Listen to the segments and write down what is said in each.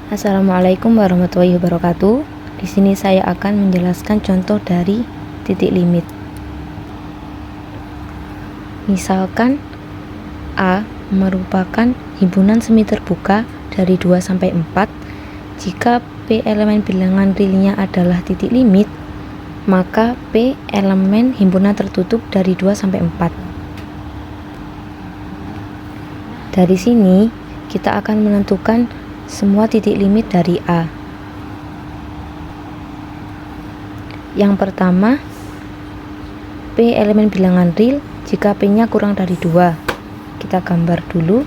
Assalamualaikum warahmatullahi wabarakatuh. Di sini saya akan menjelaskan contoh dari titik limit. Misalkan A merupakan himpunan semi terbuka dari 2 sampai 4. Jika P elemen bilangan realnya adalah titik limit, maka P elemen himpunan tertutup dari 2 sampai 4. Dari sini kita akan menentukan semua titik limit dari A. Yang pertama, P elemen bilangan real jika P-nya kurang dari 2. Kita gambar dulu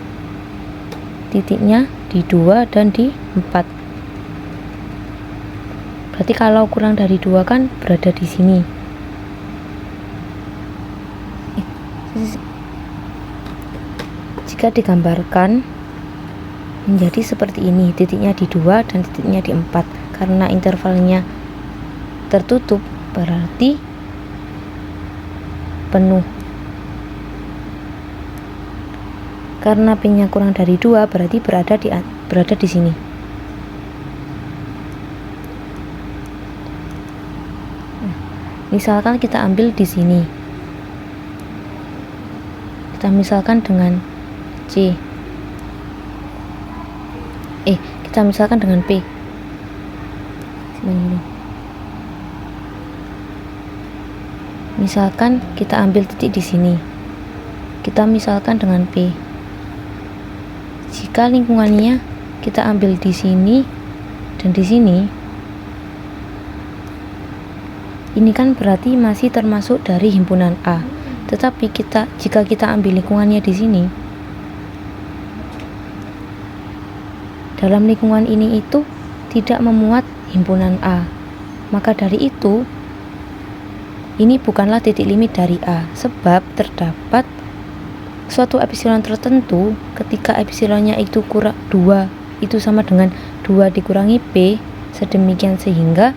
titiknya di 2 dan di 4. Berarti kalau kurang dari 2 kan berada di sini. Jika digambarkan menjadi seperti ini, titiknya di 2 dan titiknya di 4. Karena intervalnya tertutup berarti penuh. Karena P-nya kurang dari 2 berarti berada di sini. Misalkan kita ambil di sini. Kita misalkan dengan C. Kita misalkan dengan P. Misalkan kita ambil titik di sini. Kita misalkan dengan P. Jika lingkungannya kita ambil di sini dan di sini, ini kan berarti masih termasuk dari himpunan A. Tetapi jika kita ambil lingkungannya di sini, dalam lingkungan ini itu tidak memuat himpunan A. Maka dari itu, ini bukanlah titik limit dari A, sebab terdapat suatu epsilon tertentu ketika epsilonnya itu kurang 2, itu sama dengan 2 dikurangi P, sedemikian sehingga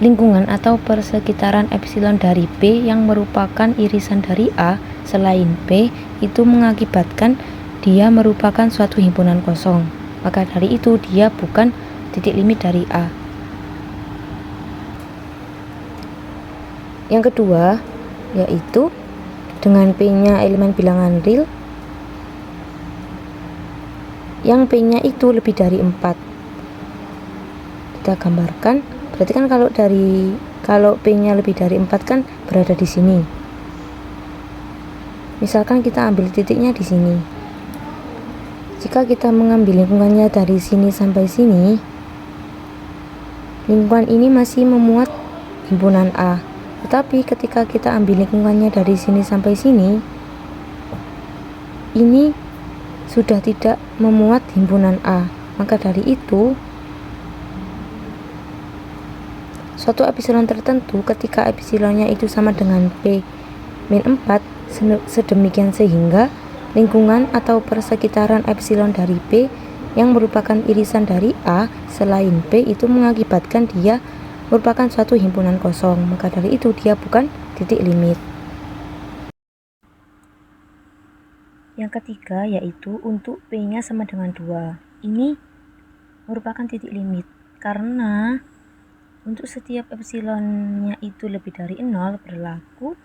lingkungan atau persekitaran epsilon dari P yang merupakan irisan dari A selain P itu mengakibatkan dia merupakan suatu himpunan kosong. Maka dari itu dia bukan titik limit dari A. Yang kedua yaitu dengan P-nya elemen bilangan real yang P-nya itu lebih dari 4. Kita gambarkan, berarti kan kalau P-nya lebih dari 4 kan berada di sini. Misalkan kita ambil titiknya di sini. Jika kita mengambil lingkungannya dari sini sampai sini, lingkungan ini masih memuat himpunan A. Tetapi ketika kita ambil lingkungannya dari sini sampai sini, ini sudah tidak memuat himpunan A. Maka dari itu, suatu epsilon tertentu ketika epsilonnya itu sama dengan P min 4, sedemikian sehingga lingkungan atau persekitaran epsilon dari P yang merupakan irisan dari A selain P itu mengakibatkan dia merupakan suatu himpunan kosong. Maka dari itu dia bukan titik limit. Yang ketiga yaitu untuk P-nya sama dengan 2. Ini merupakan titik limit karena untuk setiap epsilonnya itu lebih dari 0 berlaku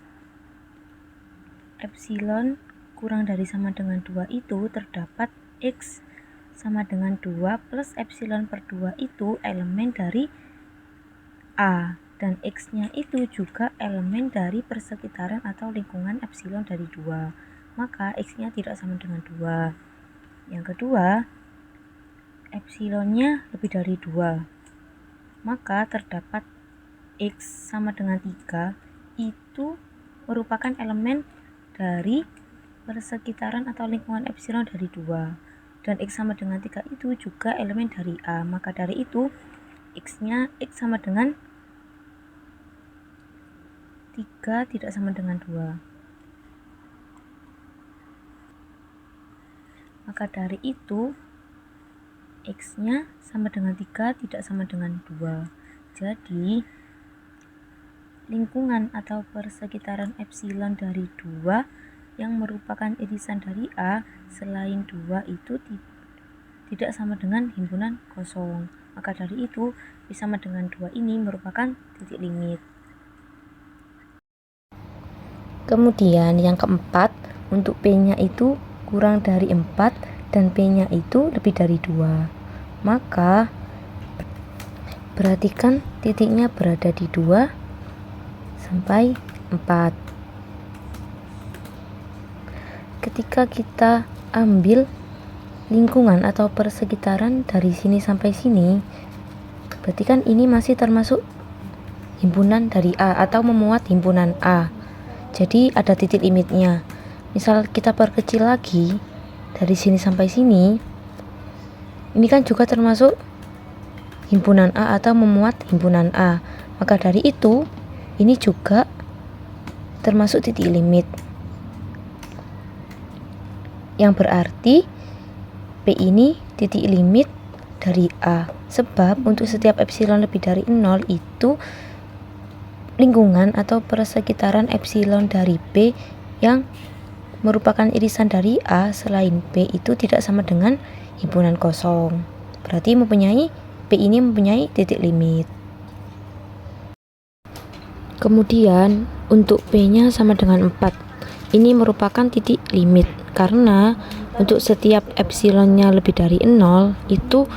epsilon kurang dari sama dengan 2 itu terdapat X sama dengan 2 plus epsilon per 2 itu elemen dari A, dan X-nya itu juga elemen dari persekitaran atau lingkungan epsilon dari 2. Maka X-nya tidak sama dengan 2. Yang kedua, epsilonnya lebih dari 2. Maka terdapat X sama dengan 3 itu merupakan elemen dari persekitaran atau lingkungan epsilon dari 2, dan X sama dengan 3 itu juga elemen dari A. Maka dari itu X-nya X sama dengan 3 tidak sama dengan 2. Maka dari itu X-nya sama dengan 3 tidak sama dengan 2. Jadi lingkungan atau persekitaran epsilon dari 2 yang merupakan irisan dari A selain 2 itu tidak sama dengan himpunan kosong. Maka dari itu, P sama dengan 2 ini merupakan titik limit. Kemudian yang keempat, untuk P-nya itu kurang dari 4 dan P-nya itu lebih dari 2. Maka perhatikan titiknya berada di 2 sampai 4. Ketika kita ambil lingkungan atau persekitaran dari sini sampai sini, berarti kan ini masih termasuk himpunan dari A atau memuat himpunan A. Jadi ada titik limitnya. Misal kita perkecil lagi dari sini sampai sini, ini kan juga termasuk himpunan A atau memuat himpunan A. Maka dari itu, ini juga termasuk titik limit. Yang berarti P ini titik limit dari A. Sebab untuk setiap epsilon lebih dari 0 itu lingkungan atau persekitaran epsilon dari P yang merupakan irisan dari A selain P itu tidak sama dengan himpunan kosong. Berarti P ini mempunyai titik limit. Kemudian untuk P-nya sama dengan 4. Ini merupakan titik limit karena untuk setiap epsilonnya lebih dari 0 itu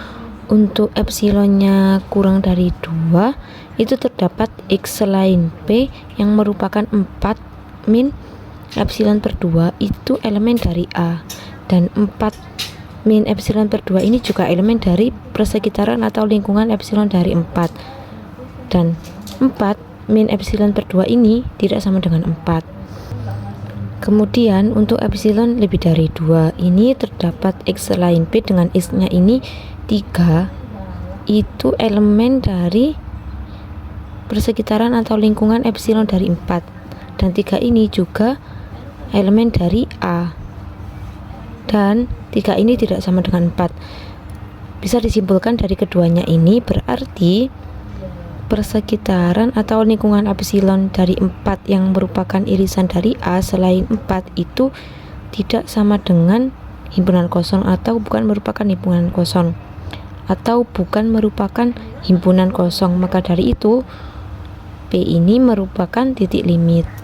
untuk epsilonnya kurang dari 2 itu terdapat X selain P yang merupakan 4 min epsilon per 2 itu elemen dari A, dan 4 min epsilon per 2 ini juga elemen dari persekitaran atau lingkungan epsilon dari 4, dan 4 min epsilon per 2 ini tidak sama dengan 4. Kemudian untuk epsilon lebih dari 2 ini terdapat X selain P dengan X nya ini 3 itu elemen dari persekitaran atau lingkungan epsilon dari 4, dan 3 ini juga elemen dari A, dan 3 ini tidak sama dengan 4. Bisa disimpulkan dari keduanya ini berarti persekitaran atau lingkungan epsilon dari 4 yang merupakan irisan dari A selain 4 itu tidak sama dengan himpunan kosong atau bukan merupakan himpunan kosong Maka dari itu P ini merupakan titik limit.